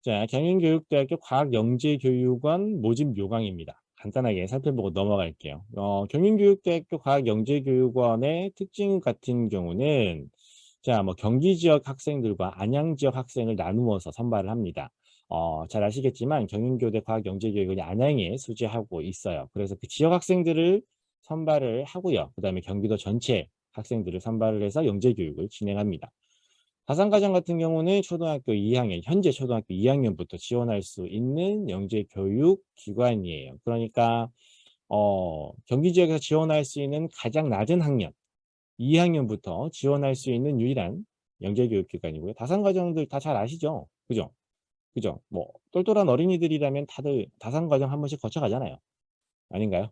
자, 경인교육대학교 과학영재교육원 모집 요강입니다. 간단하게 살펴보고 넘어갈게요. 경인교육대학교 과학영재교육원의 특징 같은 경우는 자, 뭐 경기 지역 학생들과 안양 지역 학생을 나누어서 선발을 합니다. 잘 아시겠지만 경인교대 과학영재교육원이 안양에 수재하고 있어요. 그래서 그 지역 학생들을 선발을 하고요. 그다음에 경기도 전체 학생들을 선발을 해서 영재교육을 진행합니다. 다산가정 같은 경우는 초등학교 2학년, 현재 초등학교 2학년부터 지원할 수 있는 영재교육기관이에요. 그러니까 경기 지역에서 지원할 수 있는 가장 낮은 학년, 2학년부터 지원할 수 있는 유일한 영재교육기관이고요. 다산가정들 다 잘 아시죠? 그죠? 그죠? 뭐 똘똘한 어린이들이라면 다들 다산가정 한 번씩 거쳐가잖아요. 아닌가요?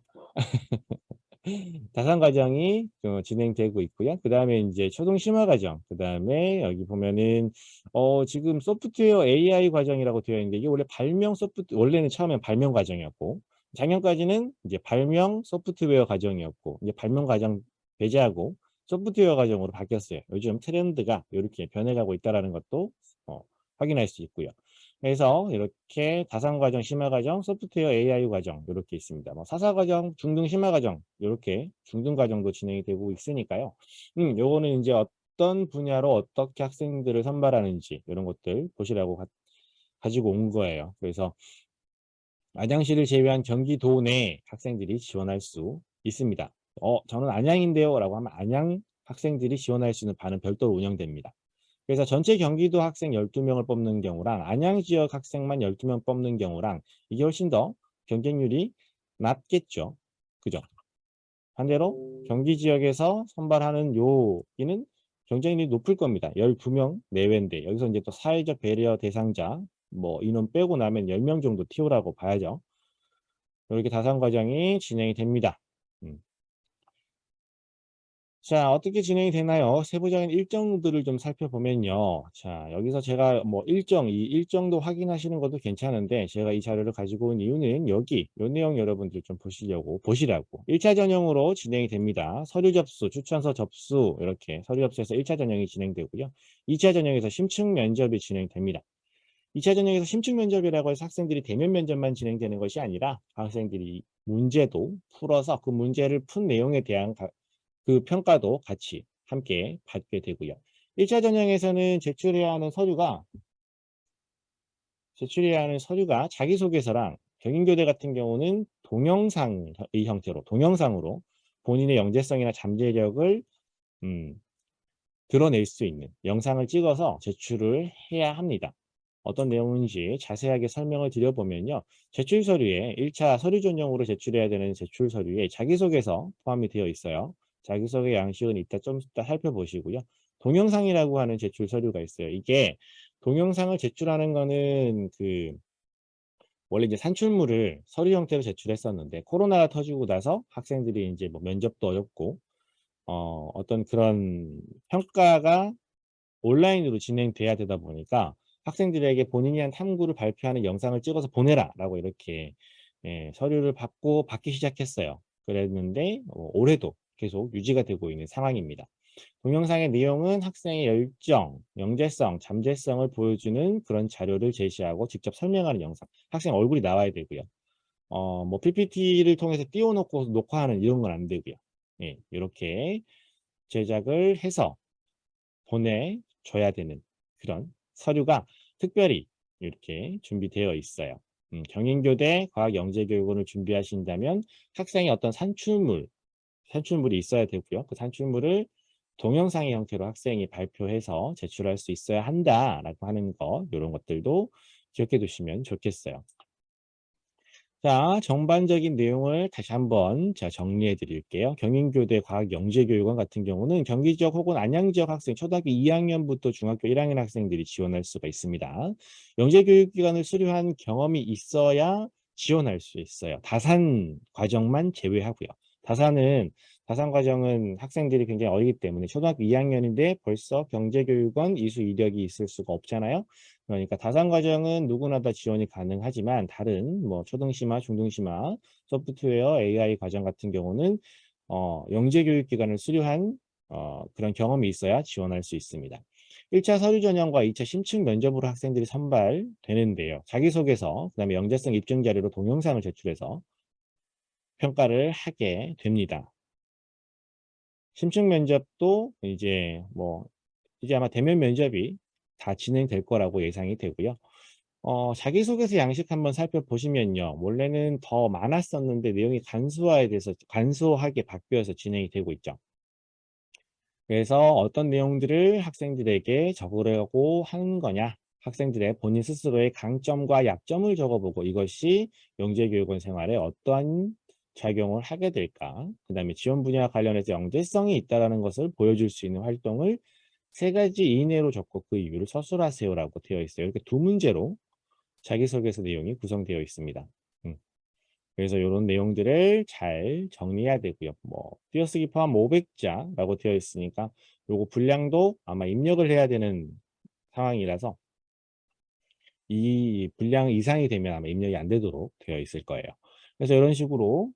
다산 과정이 진행되고 있고요. 그다음에 이제 초등 심화 과정, 그다음에 여기 보면은 지금 소프트웨어 AI 과정이라고 되어 있는데 이게 원래 발명 소프트 원래는 처음엔 발명 과정이었고 작년까지는 이제 발명 소프트웨어 과정이었고 이제 발명 과정 배제하고 소프트웨어 과정으로 바뀌었어요. 요즘 트렌드가 이렇게 변해가고 있다라는 것도 확인할 수 있고요. 그래서 이렇게 다산과정, 심화과정, 소프트웨어 AI 과정 이렇게 있습니다. 뭐 사사과정, 중등 심화과정 이렇게 중등 과정도 진행이 되고 있으니까요. 요거는 이제 어떤 분야로 어떻게 학생들을 선발하는지 이런 것들 보시라고 가지고 온 거예요. 그래서 안양시를 제외한 경기도 내 학생들이 지원할 수 있습니다. 저는 안양인데요 라고 하면 안양 학생들이 지원할 수 있는 반은 별도로 운영됩니다. 그래서 전체 경기도 학생 12명을 뽑는 경우랑 안양 지역 학생만 12명 뽑는 경우랑 이게 훨씬 더 경쟁률이 낮겠죠. 그죠? 반대로 경기 지역에서 선발하는 여기는 경쟁률이 높을 겁니다. 12명 내외인데 여기서 이제 또 사회적 배려 대상자 뭐 인원 빼고 나면 10명 정도 튀우라고 봐야죠. 이렇게 다산 과정이 진행이 됩니다. 음. 자, 어떻게 진행이 되나요? 세부적인 일정들을 좀 살펴보면요. 자, 여기서 제가 뭐 이 일정도 확인하시는 것도 괜찮은데 제가 이 자료를 가지고 온 이유는 여기 요 내용 여러분들 좀 보시라고 1차 전형으로 진행이 됩니다. 서류 접수, 추천서 접수 이렇게 서류 접수에서 1차 전형이 진행되고요. 2차 전형에서 심층 면접이 진행됩니다. 2차 전형에서 심층 면접이라고 해서 학생들이 대면 면접만 진행되는 것이 아니라 학생들이 문제도 풀어서 그 문제를 푼 내용에 대한 그 평가도 같이 함께 받게 되고요. 1차 전형에서는 제출해야 하는 서류가 자기소개서랑 경인교대 같은 경우는 동영상의 형태로 동영상으로 본인의 영재성이나 잠재력을 음, 드러낼 수 있는 영상을 찍어서 제출을 해야 합니다. 어떤 내용인지 자세하게 설명을 드려보면요. 제출 서류에 1차 서류 전형으로 제출해야 되는 제출 서류에 자기소개서 포함이 되어 있어요. 자기소개 양식은 이따 좀 이따 살펴보시고요. 동영상이라고 하는 제출 서류가 있어요. 이게 동영상을 제출하는 거는 원래 이제 산출물을 서류 형태로 제출했었는데 코로나가 터지고 나서 학생들이 이제 뭐 면접도 어렵고 어떤 그런 평가가 온라인으로 진행돼야 되다 보니까 학생들에게 본인이 한 탐구를 발표하는 영상을 찍어서 보내라라고 이렇게 서류를 받기 시작했어요. 그랬는데 올해도 계속 유지가 되고 있는 상황입니다. 동영상의 내용은 학생의 열정, 영재성, 잠재성을 보여주는 그런 자료를 제시하고 직접 설명하는 영상. 학생 얼굴이 나와야 되고요. 뭐 PPT를 통해서 띄워놓고 녹화하는 이런 건 안 되고요. 예, 이렇게 제작을 해서 보내줘야 되는 그런 서류가 특별히 이렇게 준비되어 있어요. 경인교대 과학영재교육원을 준비하신다면 학생이 어떤 산출물이 있어야 되고요. 그 산출물을 동영상의 형태로 학생이 발표해서 제출할 수 있어야 한다라고 하는 거, 이런 것들도 기억해 두시면 좋겠어요. 자, 전반적인 내용을 다시 한번 제가 정리해 드릴게요. 경인교대 과학영재교육원 같은 경우는 경기 지역 혹은 안양 지역 학생, 초등학교 2학년부터 중학교 1학년 학생들이 지원할 수가 있습니다. 영재교육기관을 수료한 경험이 있어야 지원할 수 있어요. 다산 과정만 제외하고요. 다산 과정은 학생들이 굉장히 어리기 때문에 초등학교 2학년인데 벌써 경제교육원 이수 이력이 있을 수가 없잖아요. 그러니까 다산 과정은 누구나 다 지원이 가능하지만 다른 뭐 초등심화, 중등심화, 소프트웨어, AI 과정 같은 경우는 영재교육기관을 수료한 그런 경험이 있어야 지원할 수 있습니다. 1차 서류 전형과 2차 심층 면접으로 학생들이 선발되는데요. 자기소개서, 그다음에 영재성 입증 자료로 동영상을 제출해서 평가를 하게 됩니다. 심층 면접도 이제 아마 대면 면접이 다 진행될 거라고 예상이 되고요. 자기소개서 양식 한번 살펴보시면요. 원래는 더 많았었는데 내용이 간소하게 바뀌어서 진행이 되고 있죠. 그래서 어떤 내용들을 학생들에게 적으려고 하는 거냐. 학생들의 본인 스스로의 강점과 약점을 적어보고 이것이 영재교육원 생활에 어떠한 작용을 하게 될까. 그 다음에 지원 분야와 관련해서 영재성이 있다는 것을 보여줄 수 있는 활동을 3가지 이내로 적고 그 이유를 서술하세요라고 되어 있어요. 이렇게 2문제로 자기소개서 내용이 구성되어 있습니다. 그래서 이런 내용들을 잘 정리해야 되고요. 띄어쓰기 포함 500자라고 되어 있으니까 요거 분량도 아마 입력을 해야 되는 상황이라서 이 분량 이상이 되면 아마 입력이 안 되도록 되어 있을 거예요. 그래서 이런 식으로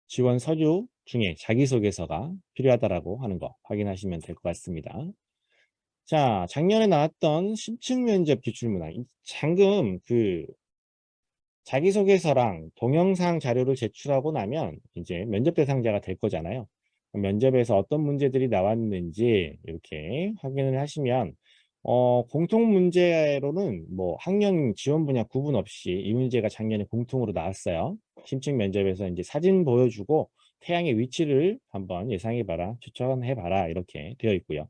지원 서류 중에 자기소개서가 필요하다라고 하는 거 확인하시면 될 것 같습니다. 자, 작년에 나왔던 심층 면접 기출문항. 방금 자기소개서랑 동영상 자료를 제출하고 나면 이제 면접 대상자가 될 거잖아요. 면접에서 어떤 문제들이 나왔는지 이렇게 확인을 하시면 공통 문제로는 학년 지원 분야 구분 없이 이 문제가 작년에 공통으로 나왔어요. 심층 면접에서 이제 사진 보여주고 태양의 위치를 한번 예상해봐라, 추천해봐라 이렇게 되어 있고요.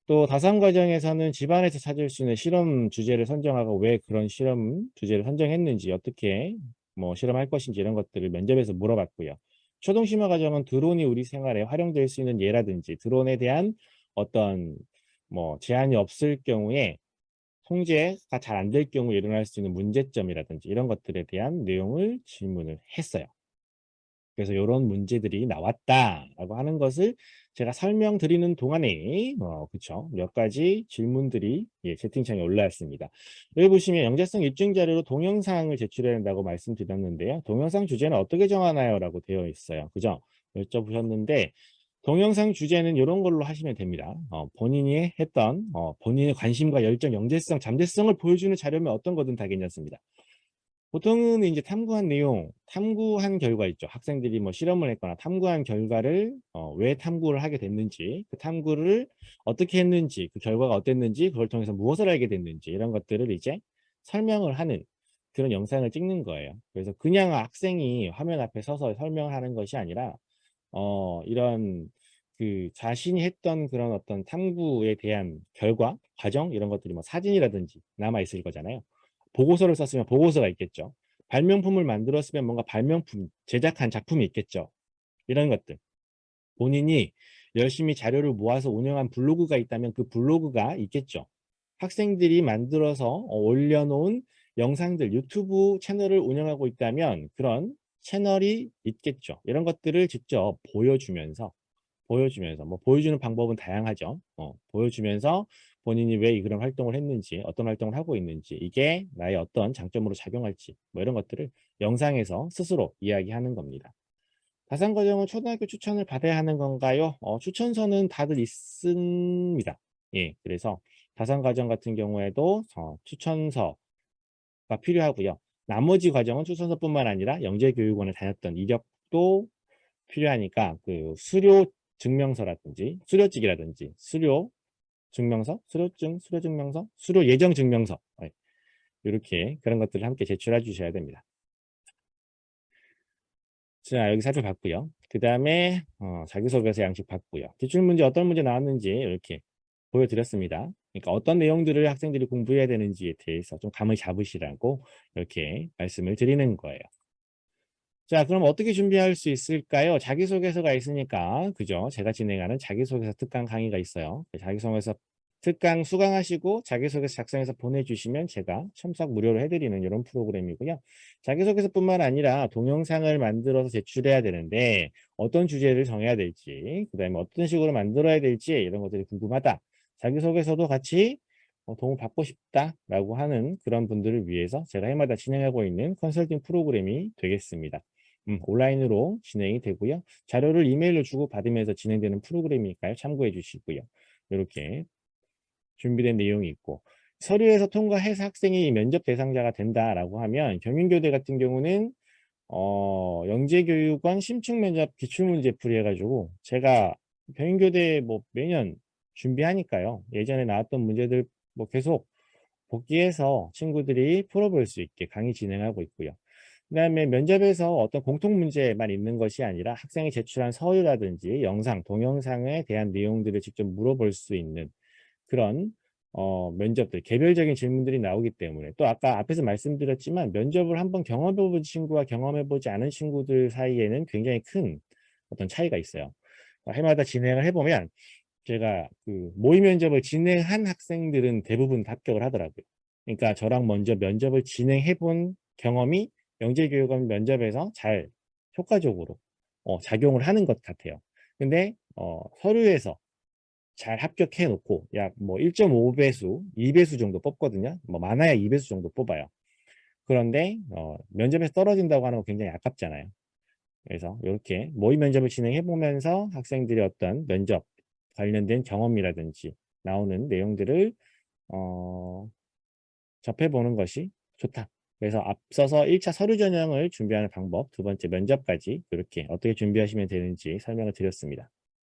또 다산 과정에서는 집안에서 찾을 수 있는 실험 주제를 선정하고 왜 그런 실험 주제를 선정했는지 어떻게 실험할 것인지 이런 것들을 면접에서 물어봤고요. 초동 심화 과정은 드론이 우리 생활에 활용될 수 있는 예라든지 드론에 대한 어떤 제한이 없을 경우에 통제가 잘 안 될 경우에 일어날 수 있는 문제점이라든지 이런 것들에 대한 내용을 질문을 했어요. 그래서 이런 문제들이 나왔다라고 하는 것을 제가 설명드리는 동안에 그쵸, 몇 가지 질문들이 채팅창에 올라왔습니다. 여기 보시면 영재성 입증 자료로 동영상을 제출해야 한다고 말씀드렸는데요. 동영상 주제는 어떻게 정하나요? 라고 되어 있어요. 그죠? 여쭤보셨는데 동영상 주제는 이런 걸로 하시면 됩니다. 본인이 했던 본인의 관심과 열정, 영재성, 잠재성을 보여주는 자료면 어떤 거든 다 괜찮습니다. 보통은 이제 탐구한 내용, 탐구한 결과 있죠. 학생들이 실험을 했거나 탐구한 결과를 왜 탐구를 하게 됐는지, 그 탐구를 어떻게 했는지, 그 결과가 어땠는지, 그걸 통해서 무엇을 알게 됐는지 이런 것들을 이제 설명을 하는 그런 영상을 찍는 거예요. 그래서 그냥 학생이 화면 앞에 서서 설명을 하는 것이 아니라 이런 자신이 했던 그런 어떤 탐구에 대한 결과, 과정 이런 것들이 사진이라든지 남아 있을 거잖아요. 보고서를 썼으면 보고서가 있겠죠. 발명품을 만들었으면 뭔가 발명품, 제작한 작품이 있겠죠. 이런 것들. 본인이 열심히 자료를 모아서 운영한 블로그가 있다면 그 블로그가 있겠죠. 학생들이 만들어서 올려놓은 영상들, 유튜브 채널을 운영하고 있다면 그런 채널이 있겠죠. 이런 것들을 직접 보여주면서 보여주는 방법은 다양하죠. 보여주면서 본인이 왜 그런 활동을 했는지 어떤 활동을 하고 있는지 이게 나의 어떤 장점으로 작용할지 이런 것들을 영상에서 스스로 이야기하는 겁니다. 다산 과정은 초등학교 추천을 받아야 하는 건가요? 추천서는 다들 있습니다. 예, 그래서 다산 과정 같은 경우에도 추천서가 필요하고요. 나머지 과정은 추천서뿐만 아니라 영재교육원에 다녔던 이력도 필요하니까 수료 증명서라든지 수료증이라든지 수료 증명서, 수료증, 수료 증명서, 수료 예정 증명서 이렇게 그런 것들을 함께 제출해 주셔야 됩니다. 자, 여기 살펴봤고요. 그 다음에 자기소개서 양식 봤고요. 기출문제 어떤 문제 나왔는지 이렇게 보여드렸습니다. 그러니까 어떤 내용들을 학생들이 공부해야 되는지에 대해서 좀 감을 잡으시라고 이렇게 말씀을 드리는 거예요. 자, 그럼 어떻게 준비할 수 있을까요? 자기소개서가 있으니까, 그죠? 제가 진행하는 자기소개서 특강 강의가 있어요. 자기소개서 특강 수강하시고 자기소개서 작성해서 보내주시면 제가 첨삭 무료로 해드리는 이런 프로그램이고요. 자기소개서뿐만 아니라 동영상을 만들어서 제출해야 되는데 어떤 주제를 정해야 될지, 그 다음에 어떤 식으로 만들어야 될지 이런 것들이 궁금하다. 자기소개서도 같이 도움 받고 싶다라고 하는 그런 분들을 위해서 제가 해마다 진행하고 있는 컨설팅 프로그램이 되겠습니다. 온라인으로 진행이 되고요. 자료를 이메일로 주고받으면서 진행되는 프로그램이니까요. 참고해 주시고요. 이렇게 준비된 내용이 있고 서류에서 통과해서 학생이 면접 대상자가 된다라고 하면 경인교대 같은 경우는 영재교육원 심층면접 기출문제풀이 해가지고 제가 경인교대 뭐 매년 준비하니까요. 예전에 나왔던 문제들 뭐 계속 복귀해서 친구들이 풀어볼 수 있게 강의 진행하고 있고요. 그다음에 면접에서 어떤 공통 문제만 있는 것이 아니라 학생이 제출한 서류라든지 영상, 동영상에 대한 내용들을 직접 물어볼 수 있는 그런 면접들, 개별적인 질문들이 나오기 때문에 또 아까 앞에서 말씀드렸지만 면접을 한번 경험해본 친구와 경험해보지 않은 친구들 사이에는 굉장히 큰 어떤 차이가 있어요. 해마다 진행을 해보면 제가 그 모의 면접을 진행한 학생들은 대부분 합격을 하더라고요. 그러니까 저랑 먼저 면접을 진행해 본 경험이 영재교육원 면접에서 잘 효과적으로 작용을 하는 것 같아요. 근데 서류에서 잘 합격해 놓고 약 뭐 1.5배수, 2배수 정도 뽑거든요. 뭐 많아야 2배수 정도 뽑아요. 그런데 면접에서 떨어진다고 하는 거 굉장히 아깝잖아요. 그래서 이렇게 모의 면접을 진행해 보면서 학생들이 어떤 면접 관련된 경험이라든지 나오는 내용들을 어, 접해보는 것이 좋다. 그래서 앞서서 1차 서류 전형을 준비하는 방법, 두 번째 면접까지 이렇게 어떻게 준비하시면 되는지 설명을 드렸습니다.